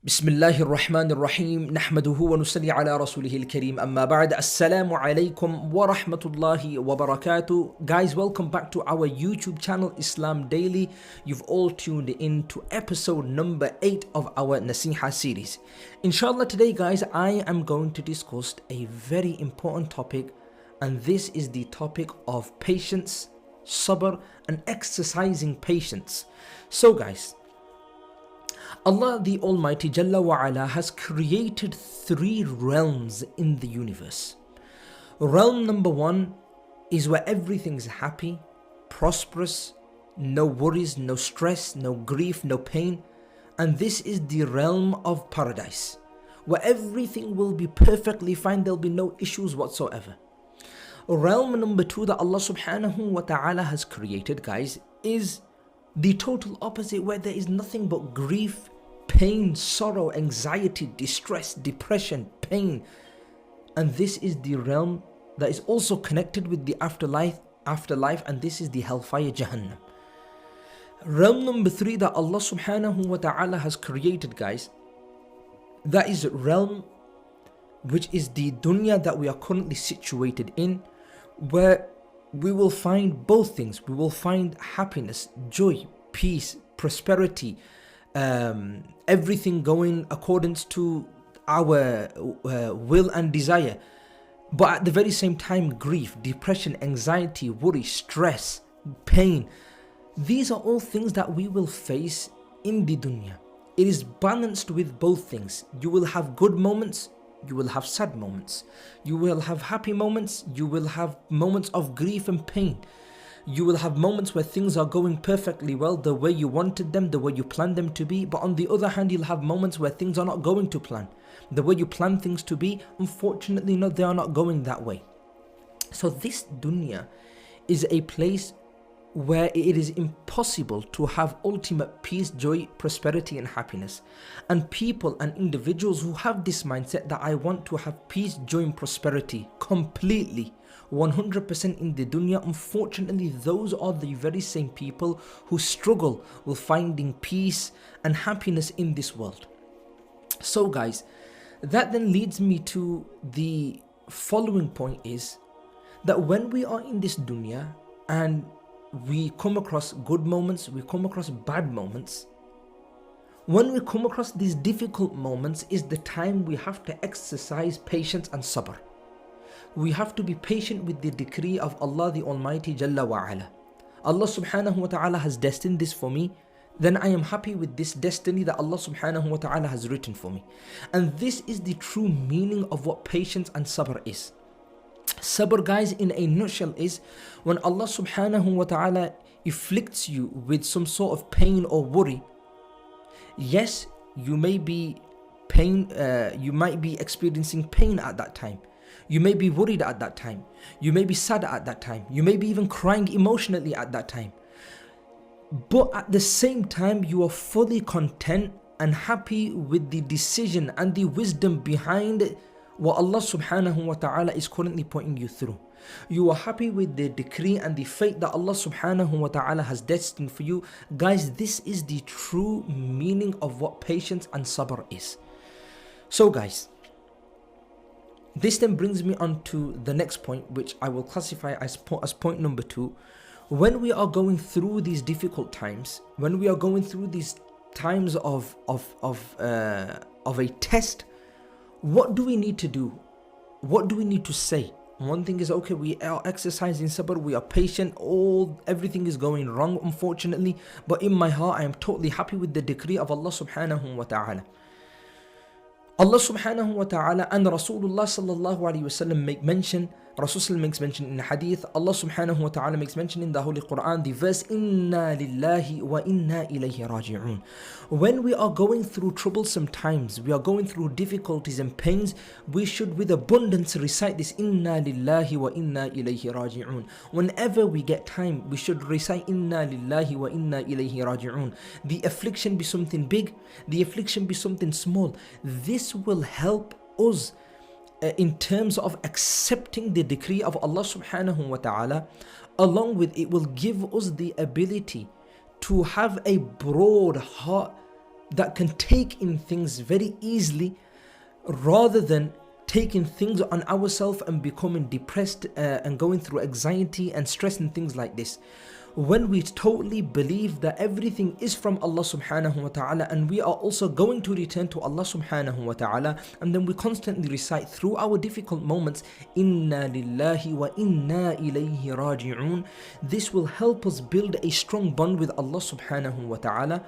بسم الله الرحمن الرحيم نحمده ونصلي على رسوله الكريم أما بعد السلام عليكم ورحمة الله وبركاته. Guys, welcome back to our YouTube channel Islam Daily. You've all tuned in to episode number 8 of our Naseeha series. Inshallah, today guys, I am going to discuss a very important topic, and this is the topic of patience, sabr, and exercising patience. So guys, Allah the Almighty Jalla wa Ala has created 3 realms in the universe. Realm number 1 is where everything's happy, prosperous, no worries, no stress, no grief, no pain. And this is the realm of paradise, where everything will be perfectly fine, there'll be no issues whatsoever. Realm number 2 that Allah subhanahu wa ta'ala has created, guys, is the total opposite, where there is nothing but grief, pain, sorrow, anxiety, distress, depression, pain. And this is the realm that is also connected with the afterlife, and this is the hellfire Jahannam. Realm number 3 that Allah subhanahu wa ta'ala has created, guys, that is realm which is the dunya that we are currently situated in, where we will find both things. We will find happiness, joy, peace, prosperity, everything going accordance to our will and desire. But at the very same time, grief, depression, anxiety, worry, stress, pain. These are all things that we will face in the dunya. It is balanced with both things. You will have good moments, you will have sad moments. You will have happy moments, you will have moments of grief and pain. You will have moments where things are going perfectly well, the way you wanted them, the way you planned them to be. But on the other hand, you'll have moments where things are not going to plan. The way you plan things to be, unfortunately, no, they are not going that way. So this dunya is a place where it is impossible to have ultimate peace, joy, prosperity and happiness. And people and individuals who have this mindset that I want to have peace, joy and prosperity completely, 100% in the dunya, unfortunately those are the very same people who struggle with finding peace and happiness in this world. So guys, that then leads me to the following point, is that when we are in this dunya and we come across good moments, we come across bad moments. When we come across these difficult moments is the time we have to exercise patience and sabr. We have to be patient with the decree of Allah the Almighty Jalla wa Ala. Allah subhanahu wa ta'ala has destined this for me, then I am happy with this destiny that Allah subhanahu wa ta'ala has written for me. And this is the true meaning of what patience and sabr is. Sabr, guys, in a nutshell is when Allah subhanahu wa ta'ala afflicts you with some sort of pain or worry. Yes, you may be you might be experiencing pain at that time. You may be worried at that time. You may be sad at that time. You may be even crying emotionally at that time. But at the same time, you are fully content and happy with the decision and the wisdom behind what Allah subhanahu wa ta'ala is currently putting you through. You are happy with the decree and the fate that Allah subhanahu wa ta'ala has destined for you. Guys, this is the true meaning of what patience and sabr is. So guys, this then brings me on to the next point, which I will classify as point number 2. When we are going through these difficult times, when we are going through these times of a test, what do we need to do? What do we need to say? One thing is, okay, we are exercising sabr, we are patient, everything is going wrong unfortunately, but in my heart I am totally happy with the decree of Allah subhanahu wa ta'ala. Allah subhanahu wa ta'ala and Rasulullah sallallahu alayhi wa sallam make mention, Rasul makes mention in the hadith, Allah subhanahu wa ta'ala makes mention in the Holy Quran, the verse, Inna lillahi wa inna ilayhi raji'un. When we are going through troublesome times, we are going through difficulties and pains, we should with abundance recite this, Inna lillahi wa inna ilayhi raji'un. Whenever we get time, we should recite, Inna lillahi wa inna ilayhi raji'un. The affliction be something big, the affliction be something small. This will help us in terms of accepting the decree of Allah subhanahu wa ta'ala. Along with it will give us the ability to have a broad heart that can take in things very easily, rather than taking things on ourselves and becoming depressed and going through anxiety and stress and things like this. When we totally believe that everything is from Allah subhanahu wa ta'ala, and we are also going to return to Allah subhanahu wa ta'ala, and then we constantly recite through our difficult moments, Inna lillahi wa inna ilayhi raji'un, this will help us build a strong bond with Allah subhanahu wa ta'ala.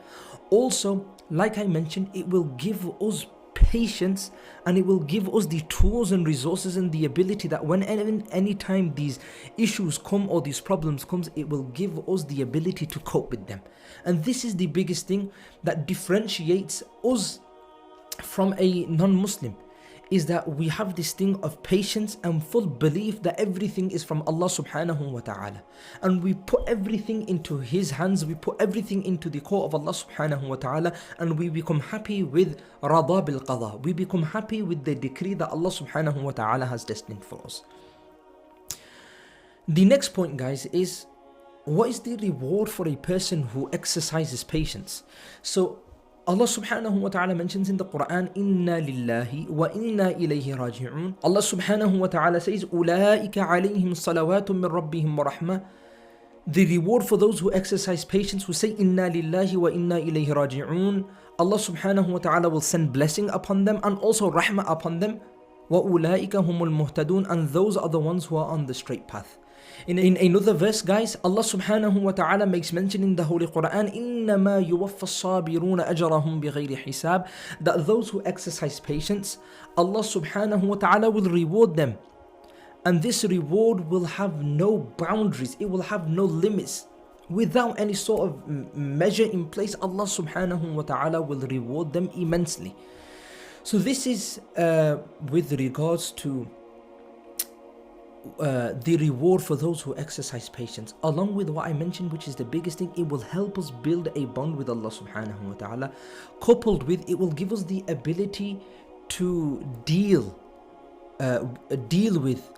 Also, like I mentioned, it will give us patience, and it will give us the tools and resources and the ability that when any time these issues come or these problems comes, it will give us the ability to cope with them. And this is the biggest thing that differentiates us from a non-Muslim, is that we have this thing of patience and full belief that everything is from Allah subhanahu wa ta'ala, and we put everything into His hands, we put everything into the court of Allah subhanahu wa ta'ala, and we become happy with rada bil qada, we become happy with the decree that Allah subhanahu wa ta'ala has destined for us. The next point, guys, is what is the reward for a person who exercises patience? So Allah subhanahu wa ta'ala mentions in the Quran, Inna lillahi wa inna ilayhi raji'un. Allah subhanahu wa ta'ala says, Ulaika alayhim salawatun min rabbihim wa rahmah. The reward for those who exercise patience, who say Inna lillahi wa inna ilayhi raji'un, Allah subhanahu wa ta'ala will send blessing upon them and also rahmah upon them. Wa ulaika humul muhtadun, and those are the ones who are on the straight path. In another verse, guys, Allah subhanahu wa ta'ala makes mention in the Holy Quran, إِنَّمَا يُوَفَّ الصَّابِرُونَ أَجْرَهُمْ بِغَيْرِ حِسَابٍ, that those who exercise patience, Allah subhanahu wa ta'ala will reward them. And this reward will have no boundaries, it will have no limits. Without any sort of measure in place, Allah subhanahu wa ta'ala will reward them immensely. So this is with regards to the reward for those who exercise patience. Along with what I mentioned, which is the biggest thing, it will help us build a bond with Allah subhanahu wa ta'ala. Coupled with, it will give us the ability to deal with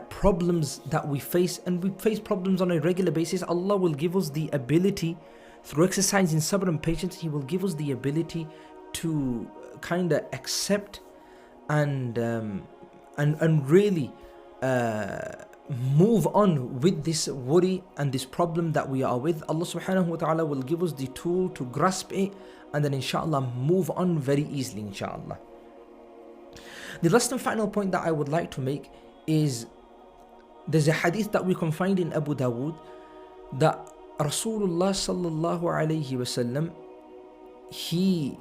problems that we face, and we face problems on a regular basis. Allah will give us the ability, through exercising sabr and patience, He will give us the ability to kind of accept and really move on with this worry and this problem that we are with. Allah subhanahu wa ta'ala will give us the tool to grasp it, and then inshallah move on very easily, inshallah. The last and final point that I would like to make is, there's a hadith that we can find in Abu Dawood that Rasulullah sallallahu alayhi wasallam, he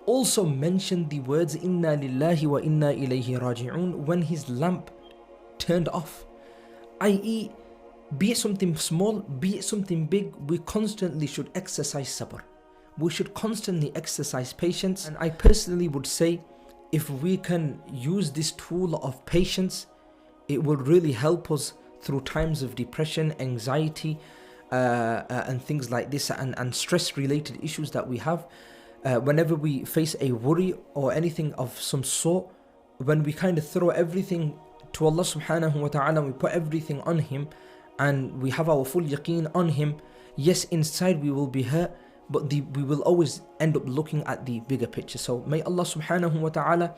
also mentioned the words Inna lillahi wa inna ilayhi raji'un when his lamp turned off. I.e., be it something small, be it something big, we constantly should exercise sabr. We should constantly exercise patience. And I personally would say, if we can use this tool of patience, it will really help us through times of depression, anxiety, and things like this, and stress related issues that we have. Whenever we face a worry or anything of some sort, when we kind of throw everything to Allah subhanahu wa ta'ala, we put everything on Him, and we have our full yaqeen on Him, yes, inside we will be hurt, but we will always end up looking at the bigger picture. So may Allah subhanahu wa ta'ala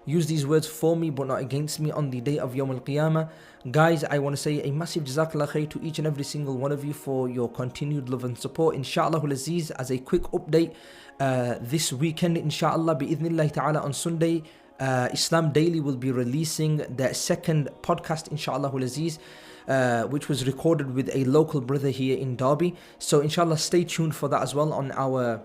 use these words for me but not against me on the day of Yawm al-Qiyamah. Guys, I want to say a massive jazakallah khair to each and every single one of you for your continued love and support. Inshallah al-Aziz, as a quick update, this weekend inshallah bi-idhnillahi ta'ala on Sunday, Islam Daily will be releasing their second podcast, inshallah al-Aziz, which was recorded with a local brother here in Derby. So inshallah stay tuned for that as well on our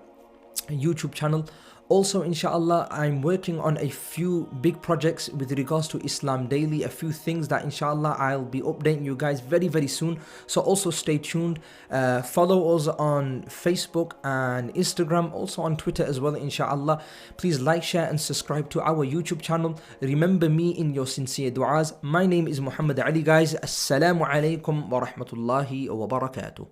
YouTube channel. Also, inshallah, I'm working on a few big projects with regards to Islam Daily, a few things that inshallah I'll be updating you guys very, very soon. So also stay tuned. Follow us on Facebook and Instagram, also on Twitter as well, inshallah. Please like, share and subscribe to our YouTube channel. Remember me in your sincere du'as. My name is Muhammad Ali, guys. Assalamu alaikum wa rahmatullahi wa barakatuh.